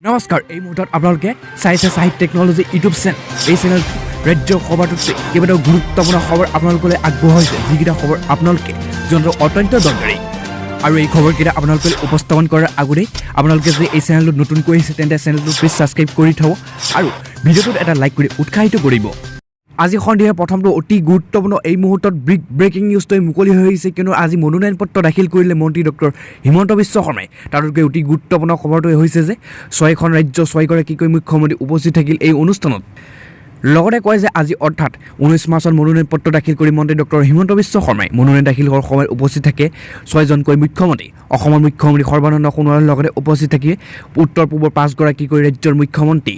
নমস্কাৰ এই মুহূৰ্তত আপোনালোকে চাইছে সাহিত্য টেকনলজি ইউটিউব চেনেল এই চেনেল ৰাজ্যৰ খবৰটোতে কেইবাটাও গুৰুত্বপূৰ্ণ খবৰ আপোনালোকলৈ আগবঢ়াইছে যিকেইটা খবৰ আপোনালোকে জনাটো অত্যন্ত দৰকাৰী আৰু এই খবৰকেইটা আপোনালোকে উপস্থাপন কৰাৰ আগতে আপোনালোকে যদি এই চেনেলটো নতুনকৈ আহিছে তেন্তে চেনেলটো প্লিজ সাবস্ক্ৰাইব কৰি থব আৰু ভিডিঅ'টোত এটা লাইক কৰি উৎসাহিত কৰিব আজি সন্ধিয়া প্ৰথমটো অতি গুৰুত্বপূৰ্ণ এই মুহূৰ্তত ব্ৰেকিং নিউজটো মুকলি হৈ আহিছে কিন্তু আজি মনোনয়ন পত্ৰ দাখিল কৰিলে মন্ত্ৰী ডক্টৰ হিমন্ত বিশ্ব শৰ্মাই তাতকৈ অতি গুৰুত্বপূৰ্ণ খবৰটো হৈছে যে 6খন ৰাজ্য 6গৰাকীকৈ মুখ্যমন্ত্ৰী উপস্থিত থাকিল এই অনুষ্ঠানত লগতে কয় যে আজি অৰ্থাৎ 19 মাৰ্চত মনোনয়ন পত্ৰ দাখিল কৰি মন্ত্ৰী ডক্টৰ হিমন্ত বিশ্ব শৰ্মাই মনোনয়ন দাখিল কৰাৰ সময়ত উপস্থিত থাকে 6জনকৈ মুখ্যমন্ত্ৰী অসমৰ মুখ্যমন্ত্ৰী সৰ্বানন্দ সোণোৱালৰ লগতে উপস্থিত থাকে উত্তৰ পূবৰ 5গৰাকীকৈ ৰাজ্যৰ মুখ্যমন্ত্ৰী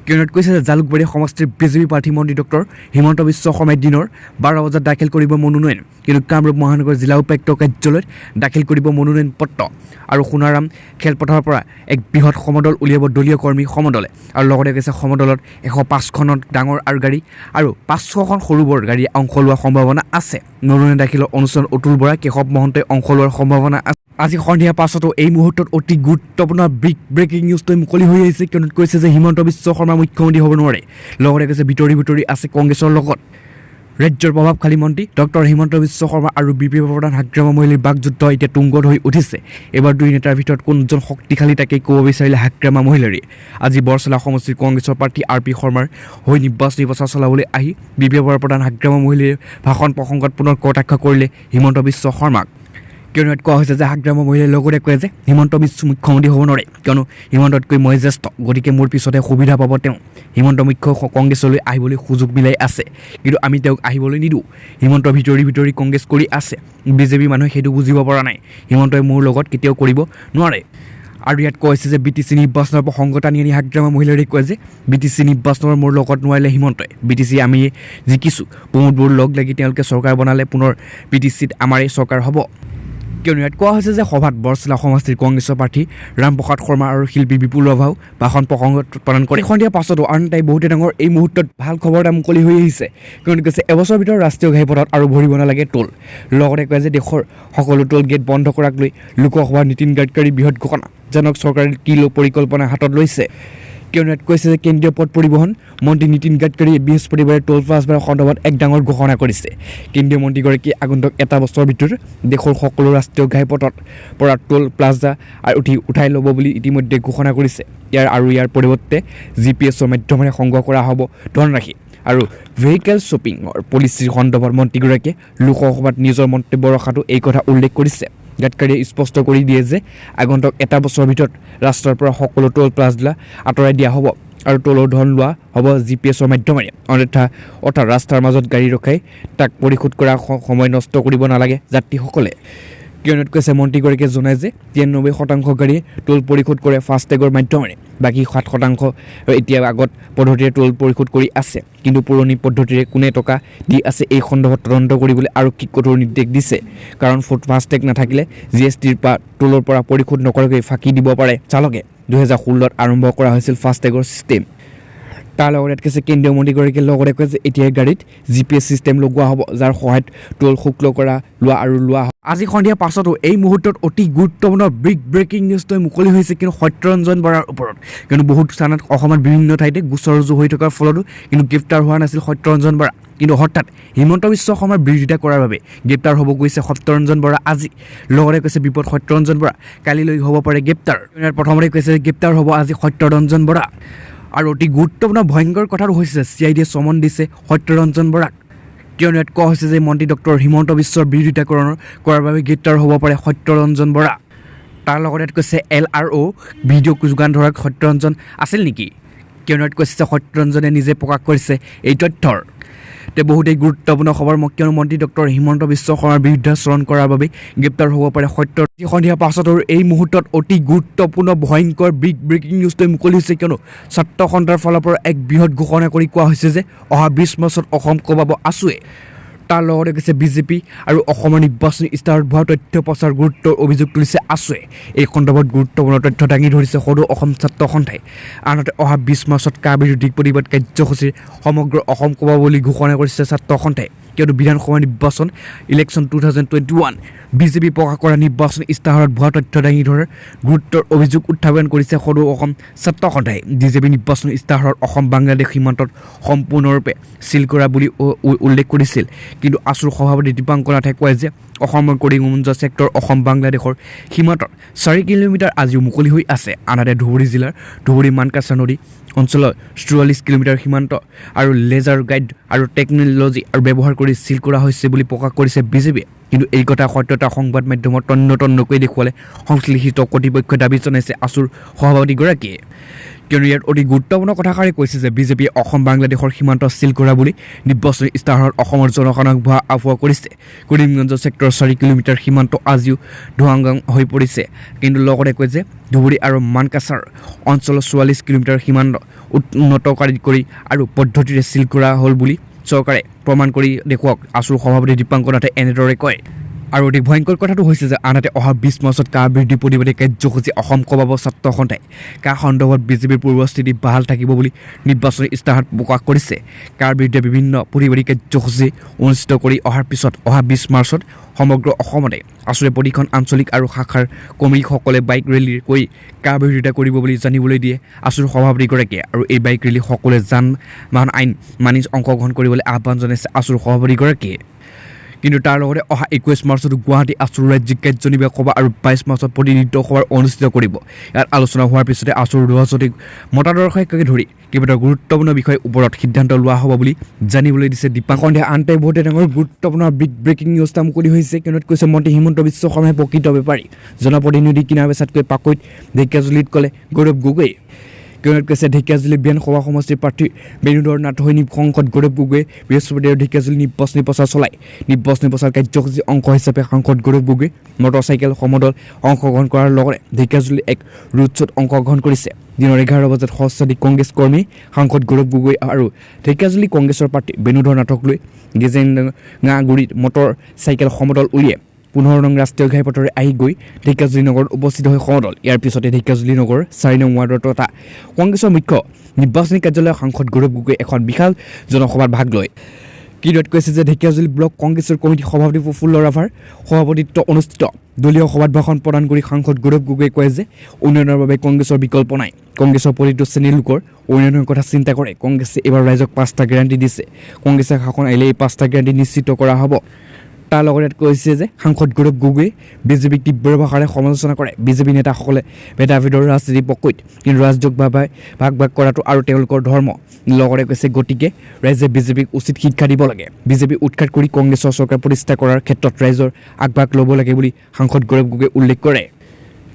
কেন্দ্ৰত কৈছে যে জালুকবাৰী সমষ্টিৰ বিজেপি প্ৰাৰ্থী মন্ত্ৰী ডক্টৰ হিমন্ত বিশ্ব শৰ্মাই দিনৰ 12 বজাত দাখিল কৰিব মনোনয়ন কিন্তু কামৰূপ মহানগৰ জিলা উপায়ুক্ত কাৰ্যালয়ত দাখিল কৰিব মনোনয়ন পত্ৰ আৰু সোণাৰাম খেলপথাৰৰ পৰা এক বৃহৎ সমদল উলিয়াব দলীয় কৰ্মী সমদলে আৰু লগতে কৈছে সমদলত 105খন ডাঙৰ আৰু গাড়ী আৰু 500খন সৰু বৰ গাড়ী অংশ লোৱাৰ সম্ভাৱনা আছে মনোনয়ন দাখিলৰ অনুষ্ঠানত অতুল বৰা কেশৱ মহন্তই অংশ লোৱাৰ সম্ভাৱনা আছে আজি সন্ধিয়া পাছতো এই মুহূৰ্তত অতি গুৰুত্বপূৰ্ণ ব্ৰেকিং নিউজটো মুকলি হৈ আহিছে কিয়নো কৈছে যে হিমন্ত বিশ্ব শৰ্মা মুখ্যমন্ত্ৰী হ'ব নোৱাৰে লগতে কৈছে ভিতৰি আছে কংগ্ৰেছৰ লগত ৰাজ্যৰ প্ৰভাৱশালী মন্ত্ৰী ডক্টৰ হিমন্ত বিশ্ব শৰ্মা আৰু বিপি প্ৰধান হাগ্ৰামা মহিলাৰ বাকযুদ্ধ এতিয়া তুংগত হৈ উঠিছে এবাৰ দুই নেতাৰ ভিতৰত কোনজন শক্তিশালী তাকে ক'ব বিচাৰিলে হাগ্ৰামা মহিলাৰী আজি বৰচলা সমষ্টিৰ কংগ্ৰেছৰ প্ৰাৰ্থী RP শৰ্মাৰ হৈ নিৰ্বাচনী প্ৰচাৰ চলাবলৈ আহি বিপি প্ৰধান হাগ্ৰামা মহিলাৰ ভাষণ প্ৰসংগত পুনৰ কটাক্ষ কৰিলে হিমন্ত বিশ্ব শৰ্মাক কিয়নো ইয়াত কোৱা হৈছে যে হাগ্ৰামা মহিলাই লগতে কয় যে হিমন্ত বিশ্ব মুখ্যমন্ত্ৰী হ'ব নোৱাৰে কিয়নো হিমন্ততকৈ মই জ্যেষ্ঠ গতিকে মোৰ পিছতে সুবিধা পাব তেওঁ হিমন্ত মুখ্য কংগ্ৰেছলৈ আহিবলৈ সুযোগ মিলাই আছে কিন্তু আমি তেওঁক আহিবলৈ নিদিওঁ হিমন্ত ভিতৰি কংগ্ৰেছ কৰি আছে বিজেপি মানুহে সেইটো বুজিব পৰা নাই হিমন্তই মোৰ লগত কেতিয়াও কৰিব নোৱাৰে আৰু ইয়াত কৈছে যে BTC নিৰ্বাচনৰ প্ৰসংগ টানি আনি হাগ্ৰামা মহিলাৰে কয় যে BTC নিৰ্বাচনৰ মোৰ লগত নোৱাৰিলে হিমন্তই BTC আমি জিকিছোঁ প্ৰমোদবোৰ লগ লাগি তেওঁলোকে চৰকাৰ বনালে পুনৰ BTCত আমাৰেই চৰকাৰ হ'ব কিয়নো ইয়াত কোৱা হৈছে যে সভাত বৰচলা সমষ্টিৰ কংগ্ৰেছৰ প্ৰাৰ্থী ৰামপ্ৰসাদ শৰ্মা আৰু শিল্পী বিপুল ৰাভাও ভাষণ প্ৰসংগত প্ৰদান কৰে সন্ধিয়া পাছতো আন এটাই বহুতে ডাঙৰ এই মুহূৰ্তত ভাল খবৰ এটা মুকলি হৈ আহিছে কিয়নো কৈছে এবছৰৰ ভিতৰত ৰাষ্ট্ৰীয় ঘাইপথত আৰু ভৰিব নালাগে টোল লগতে কয় যে দেশৰ সকলো টোল গেট বন্ধ কৰাক লৈ লোকসভাৰ নীতিন গাডকাৰী বৃহৎ ঘোষণা জনক চৰকাৰে কি পৰিকল্পনা হাতত লৈছে কিয়নো ইয়াত কৈছে যে কেন্দ্ৰীয় পথ পৰিবহণ মন্ত্ৰী নীতিন গাডকাৰীয়ে বৃহস্পতিবাৰে টোল প্লাজাৰ সন্দৰ্ভত এক ডাঙৰ ঘোষণা কৰিছে কেন্দ্ৰীয় মন্ত্ৰীগৰাকীয়ে আগন্তুক এটা বছৰৰ ভিতৰত দেশৰ সকলো ৰাষ্ট্ৰীয় ঘাইপথত পৰা টোল প্লাজা আৰু উঠাই ল'ব বুলি ইতিমধ্যে ঘোষণা কৰিছে ইয়াৰ পৰিৱৰ্তে GPSৰ মাধ্যমেৰে সংগ্ৰহ কৰা হ'ব ধনৰাশি আৰু ভেহিকেল শ্বপিঙৰ পলিচিৰ সন্দৰ্ভত মন্ত্ৰীগৰাকীয়ে লোকসভাত নিজৰ মন্তব্য ৰখাটো এই কথা উল্লেখ কৰিছে গাডকাৰীয়ে স্পষ্ট কৰি দিয়ে যে আগন্তুক এটা বছৰৰ ভিতৰত ৰাষ্ট্ৰৰ পৰা সকলো টোল প্লাজা আঁতৰাই দিয়া হ'ব আৰু টোলৰ ধন লোৱা হ'ব GPSৰ মাধ্যমেৰে অৰ্থাৎ ৰাস্তাৰ মাজত গাড়ী ৰখাই তাক পৰিশোধ কৰা সময় নষ্ট কৰিব নালাগে যাত্ৰীসকলে কিয়নো কৈছে মন্ত্ৰীগৰাকীয়ে জনায় যে 93% গাড়ীয়ে টোল পৰিশোধ কৰে ফাষ্টেগৰ মাধ্যমেৰে বাকী 7% এতিয়া আগত পদ্ধতিৰে টোল পৰিশোধ কৰি আছে কিন্তু পুৰণি পদ্ধতিৰে কোনে টকা দি আছে এই সন্দৰ্ভত তদন্ত কৰিবলৈ আৰু কি কঠোৰ নিৰ্দেশ দিছে কাৰণ ফাষ্টেগ নাথাকিলে GSTৰ পৰা টোলৰ পৰা পৰিশোধ নকৰাকৈ ফাঁকি দিব পাৰে চালকে 2016ত আৰম্ভ কৰা হৈছিল ফাষ্টেগৰ ছিষ্টেম তাৰ লগতে কৈছে কেন্দ্ৰীয় মন্ত্ৰীগৰাকীয়ে লগতে কয় যে এতিয়া গাড়ীত GPS ছিষ্টেম লগোৱা হ'ব যাৰ সহায়ত টোল শুল্ক লোৱা আজি সন্ধিয়া পাছতো এই মুহূৰ্তত অতি গুৰুত্বপূৰ্ণ ব্ৰেকিং নিউজটো মুকলি হৈছে কিন্তু সত্যৰঞ্জন বৰাৰ ওপৰত কিন্তু বহুত স্থানত অসমত বিভিন্ন ঠাইতে গোচৰ ৰুজু হৈ থকাৰ ফলতো কিন্তু গ্ৰেপ্তাৰ হোৱা নাছিল সত্যৰঞ্জন বৰা কিন্তু হঠাৎ হিমন্ত বিশ্ব শৰ্মাৰ বিৰোধিতা কৰাৰ বাবে গ্ৰেপ্তাৰ হ'ব গৈছে সত্যৰঞ্জন বৰা আজি লগতে কৈছে বিপদ সত্যৰঞ্জন বৰা কালিলৈ হ'ব পাৰে গ্ৰেপ্তাৰ প্ৰথমতে কৈছে গ্ৰেপ্তাৰ হ'ব আজি সত্যৰঞ্জন বৰা আৰু অতি গুৰুত্বপূৰ্ণ ভয়ংকৰ কথাটো হৈছে CIDয়ে চমন দিছে সত্যৰঞ্জন বৰাক কিয়নো ইয়াত কোৱা হৈছে যে মন্ত্ৰী ডক্টৰ হিমন্ত বিশ্বৰ বিৰোধিতা কৰাৰ বাবে গ্ৰেপ্তাৰ হ'ব পাৰে সত্যৰঞ্জন বৰা তাৰ লগতে কৈছে LRO ভিডিঅ' যোগান ধৰা সত্যৰঞ্জন আছিল নেকি কিয়নো ইয়াত কৈছে যে সত্যৰঞ্জনে নিজে প্ৰকাশ কৰিছে এই তথ্যৰ বহুতেই গুৰুত্বপূৰ্ণ খবৰ কিয়নো মন্ত্ৰী ডক্টৰ হিমন্ত বিশ্ব শৰ্মাৰ বিৰুদ্ধাচৰণ কৰাৰ বাবে গ্ৰেপ্তাৰ হ'ব পাৰে সন্ধিয়া পাছতো এই মুহূৰ্তত অতি গুৰুত্বপূৰ্ণ ভয়ংকৰ ব্ৰেকিং নিউজটো মুকলি হৈছে কিয়নো ছাত্ৰ সন্থাৰ ফালৰ পৰা এক বৃহৎ ঘোষণা কৰি কোৱা হৈছে যে অহা 20 মাৰ্চত অসম কবাব আছুৱে তাৰ লগতে কৈছে বিজেপি আৰু অসমৰ নিৰ্বাচনী ইস্তাহাৰত ভুৱা তথ্য প্ৰচাৰ গুৰুত্বৰ অভিযোগ তুলিছে আছুৱে এই সন্দৰ্ভত গুৰুত্বপূৰ্ণ তথ্য দাঙি ধৰিছে সদৌ অসম ছাত্ৰ সন্থাই আনহাতে অহা 20 মাৰ্চত কা বিৰোধী প্ৰতিবাদ কাৰ্যসূচীৰ সমগ্ৰ অসম কবাব বুলি ঘোষণা কৰিছে ছাত্ৰ সন্থাই কিয়নো বিধানসভা নিৰ্বাচন ইলেকশ্যন 2021 বিজেপি প্ৰকাশ কৰা নিৰ্বাচন ইস্তাহাৰত ভুৱা তথ্য দাঙি ধৰাৰ গুৰুত্বৰ অভিযোগ উত্থাপন কৰিছে সদৌ অসম ছাত্ৰ সন্থাই বিজেপি নিৰ্বাচন ইস্তাহাৰত অসম বাংলাদেশ সীমান্তত সম্পূৰ্ণৰূপে চিল কৰা বুলি উল্লেখ কৰিছিল কিন্তু আছুৰ সভাপতি দীপাংকৰ নাথে কয় যে অসমৰ কৰিমগঞ্জ ছেক্টৰ অসম বাংলাদেশৰ সীমান্তৰ 4 কিলোমিটাৰ আজিও মুকলি হৈ আছে আনহাতে ধুবুৰী জিলাৰ ধুবুৰী মানকাছাৰ নদী অঞ্চলৰ 44 কিলোমিটাৰ সীমান্ত আৰু লেজাৰ গাইড আৰু টেকনলজি আৰু ব্যৱহাৰ কৰি চিল কৰা হৈছে বুলি প্ৰকাশ কৰিছে বিজেপিয়ে কিন্তু এই কথা সত্যতা সংবাদ মাধ্যমত তন্নকৈ দেখুৱালে সংশ্লিষ্ট কৰ্তৃপক্ষই দাবী জনাইছে আছুৰ সভাপতিগৰাকীয়ে কিয়নো ইয়াত অতি গুৰুত্বপূৰ্ণ কথাষাৰে কৈছে যে বিজেপিয়ে অসম বাংলাদেশৰ সীমান্ত চিল কৰা বুলি নিৰ্বাচনী ইস্তাহাৰত অসমৰ জনসাধাৰণক ভুৱা আফুৱা কৰিছে কৰিমগঞ্জ ছেক্টৰ 4 কিলোমিটাৰ সীমান্ত আজিও ধোঁৱাগাং হৈ পৰিছে কিন্তু লগতে কয় যে ধুবুৰী আৰু মানকাছাৰ অঞ্চলৰ 44 কিলোমিটাৰ সীমান্ত উন্নতকাৰী কৰি আৰু পদ্ধতিৰে চিল কৰা হ'ল বুলি চৰকাৰে প্ৰমাণ কৰি দেখুৱাওক আছুৰ সভাপতি দীপাংকৰ নাথে এনেদৰে কয় আৰু অধিক ভয়ংকৰ কথাটো হৈছে যে আনহাতে অহা 20 মাৰ্চত কা বৃদ্ধি প্ৰতিবাদী কাৰ্যসূচী অসম কবাব ছাত্ৰ সন্থাই কা সন্দৰ্ভত বিজেপিৰ পূৰ্বস্থিতি বাহাল থাকিব বুলি নিৰ্বাচনী ইস্তাহাৰত প্ৰকাশ কৰিছে কাৰ বিৰুদ্ধে বিভিন্ন প্ৰতিবাদী কাৰ্যসূচী অনুষ্ঠিত কৰি অহাৰ পিছত অহা 20 মাৰ্চত সমগ্ৰ অসমতে আছুৰে প্ৰতিখন আঞ্চলিক আৰু শাখাৰ কৰ্মীসকলে বাইক ৰেলী কৰি কা বিৰোধিতা কৰিব বুলি জানিবলৈ দিয়ে আছুৰ সভাপতিগৰাকীয়ে আৰু এই বাইক ৰেলী সকলোৱে যান বাহন আইন মানি অংশগ্ৰহণ কৰিবলৈ আহ্বান জনাইছে আছুৰ সভাপতিগৰাকীয়ে কিন্তু তাৰ লগতে অহা 21 মাৰ্চত গুৱাহাটী আছুৰ ৰাজ্যিক কাৰ্যনিৰ্বাহক সভা আৰু 22 মাৰ্চত প্ৰতিনিধিত্ব সভা অনুষ্ঠিত কৰিব ইয়াত আলোচনা হোৱাৰ পিছতে আছুৰ ৰাজনৈতিক মতাদৰ্শকে ধৰি কেইবাটাও গুৰুত্বপূৰ্ণ বিষয়ৰ ওপৰত সিদ্ধান্ত লোৱা হ'ব বুলি জানিবলৈ দিছে দীপাংকৰ নাথে আনহাতে বহুতে ডাঙৰ গুৰুত্বপূৰ্ণ বিগ ব্ৰেকিং নিউজ এটা মুকলি হৈছে কিয়নো কৈছে মন্ত্ৰী হিমন্ত বিশ্ব শৰ্মাই প্ৰকৃত বেপাৰী জনপ্ৰতিনিধি কিনা বেচাতকৈ পাকৈত ঢেকীয়াজুলিত ক'লে গৌৰৱ গগৈ কিয়নো কৈছে ঢেকীয়াজুলি বিধানসভা সমষ্টিৰ প্ৰাৰ্থী বেণুধৰ নাথ হৈ সাংসদ গৌৰৱ গগৈয়ে বৃহস্পতিবাৰে ঢেকীয়াজুলি নিৰ্বাচনী প্ৰচাৰ চলায় নিৰ্বাচনী প্ৰচাৰ কাৰ্যসূচীৰ অংশ হিচাপে সাংসদ গৌৰৱ গগৈ মটৰচাইকেল সমদল অংশগ্ৰহণ কৰাৰ লগতে ঢেকীয়াজুলি এক ৰোড শ্ব'ত অংশগ্ৰহণ কৰিছে দিনৰ 11 বজাত সহস্ৰাধিক কংগ্ৰেছ কৰ্মী সাংসদ গৌৰৱ গগৈ আৰু ঢেকীয়াজুলি কংগ্ৰেছৰ প্ৰাৰ্থী বেণুধৰ নাথক লৈ গেজেঙাগুৰিত মটৰ চাইকেল সমদল উলিয়াই 15 নং ৰাষ্ট্ৰীয় ঘাইপথৰে আহি গৈ ঢেকীয়াজুলি নগৰত উপস্থিত হৈ সমদল ইয়াৰ পিছতে ঢেকীয়াজুলি নগৰ 4 নং ৱাৰ্ডৰ তথা কংগ্ৰেছৰ মুখ্য নিৰ্বাচনী কাৰ্যালয়ৰ সাংসদ গৌৰৱ গগৈ এখন বিশাল জনসভাত ভাগ লয় কিদত কৈছে যে ঢেকীয়াজুলি ব্লক কংগ্ৰেছৰ কমিটি সভাপতি প্ৰফুল্ল ৰাভাৰ সভাপতিত্ব অনুষ্ঠিত দলীয় সভাত ভাষণ প্ৰদান কৰি সাংসদ গৌৰৱ গগৈয়ে কয় যে উন্নয়নৰ বাবে কংগ্ৰেছৰ বিকল্প নাই কংগ্ৰেছৰ প্ৰতিটো শ্ৰেণীৰ লোকৰ উন্নয়নৰ কথা চিন্তা কৰে কংগ্ৰেছে এইবাৰ ৰাইজক 5টা গ্যাৰাণ্টি দিছে কংগ্ৰেছে শাসন আহিলে এই 5টা গ্যাৰাণ্টি নিশ্চিত কৰা হ'ব তাৰ লগতে কৈছে যে সাংসদ গৌৰৱ গগৈয়ে বিজেপিক তীব্ৰ ভাষাৰে সমালোচনা কৰে বিজেপি নেতাসকলে ভেদাভেদৰ ৰাজনীতি পকৈত কিন্তু ৰাজযোগ ভাগ কৰাটো আৰু তেওঁলোকৰ ধৰ্ম লগতে কৈছে গতিকে ৰাইজে বিজেপিক উচিত শিক্ষা দিব লাগে বিজেপি উৎখাত কৰি কংগ্ৰেছৰ চৰকাৰ প্ৰতিষ্ঠা কৰাৰ ক্ষেত্ৰত ৰাইজৰ আগভাগ ল'ব লাগে বুলি সাংসদ গৌৰৱ গগৈয়ে উল্লেখ কৰে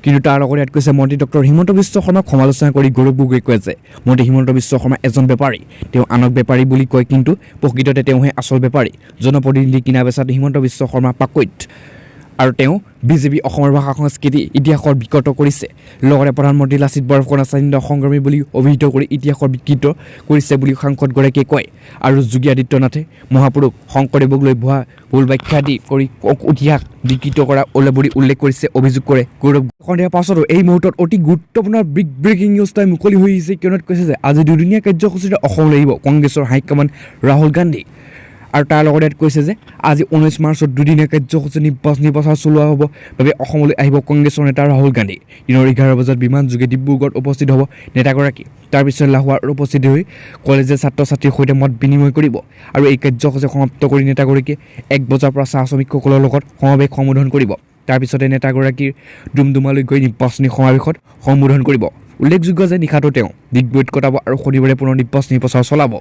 কিন্তু তাৰ লগতে ইয়াত কৈছে মন্ত্ৰী ডক্টৰ হিমন্ত বিশ্ব শৰ্মাক সমালোচনা কৰি গৌৰৱ গগৈয়ে কয় যে মন্ত্ৰী হিমন্ত বিশ্ব শৰ্মা এজন বেপাৰী তেওঁ আনক বেপাৰী বুলি কয় কিন্তু প্ৰকৃততে তেওঁহে আচল বেপাৰী জনপ্ৰতিনিধি কিনা বেচাত হিমন্ত বিশ্ব শৰ্মা পাকৈত আৰু তেওঁ বিজেপি অসমৰ ভাষা সংস্কৃতি ইতিহাসৰ বিকৃত কৰিছে লগতে প্ৰধানমন্ত্ৰী লাচিত বৰফুকনক স্বাধীনতা সংগ্ৰামী বুলি অভিহিত কৰি ইতিহাসৰ বিকৃত কৰিছে বুলি সাংসদগৰাকীয়ে কয় আৰু যোগী আদিত্যনাথে মহাপুৰুষ শংকৰদেৱক লৈ ভুল ব্যাখ্যা দি কৰি ইতিহাস বিকৃত কৰা বুলি উল্লেখ কৰিছে অভিযোগ কৰে গৌৰৱ সন্ধিয়াৰ পাছতো এই মুহূৰ্তত অতি গুৰুত্বপূৰ্ণ বিগ ব্ৰেকিং নিউজ এটা মুকলি হৈ আহিছে কিয়নো কৈছে যে আজি দুদিনীয়া কাৰ্যসূচীৰে অসমলৈ আহিব কংগ্ৰেছৰ হাইকমাণ্ড ৰাহুল গান্ধী আৰু তাৰ লগতে কৈছে যে আজি 19 মাৰ্চত দুদিনীয়া কাৰ্যসূচী নিৰ্বাচনী প্ৰচাৰ চলোৱা হ'ব বাবে অসমলৈ আহিব কংগ্ৰেছৰ নেতা ৰাহুল গান্ধী দিনৰ 11 বজাত বিমান যোগে ডিব্ৰুগড়ত উপস্থিত হ'ব নেতাগৰাকী তাৰপিছত লাহোৱাত উপস্থিত হৈ কলেজৰ ছাত্ৰ ছাত্ৰীৰ সৈতে মত বিনিময় কৰিব আৰু এই কাৰ্যসূচী সমাপ্ত কৰি নেতাগৰাকীয়ে 1 বজাৰ পৰা চাহ শ্ৰমিকসকলৰ লগত সমাৱেশ সম্বোধন কৰিব তাৰপিছতে নেতাগৰাকীৰ ডুমডুমালৈ গৈ নিৰ্বাচনী সমাৱেশত সম্বোধন কৰিব উল্লেখযোগ্য যে নিশাটো তেওঁ ডিগবৈত কটাব আৰু শনিবাৰে পুনৰ নিৰ্বাচনী প্ৰচাৰ চলাব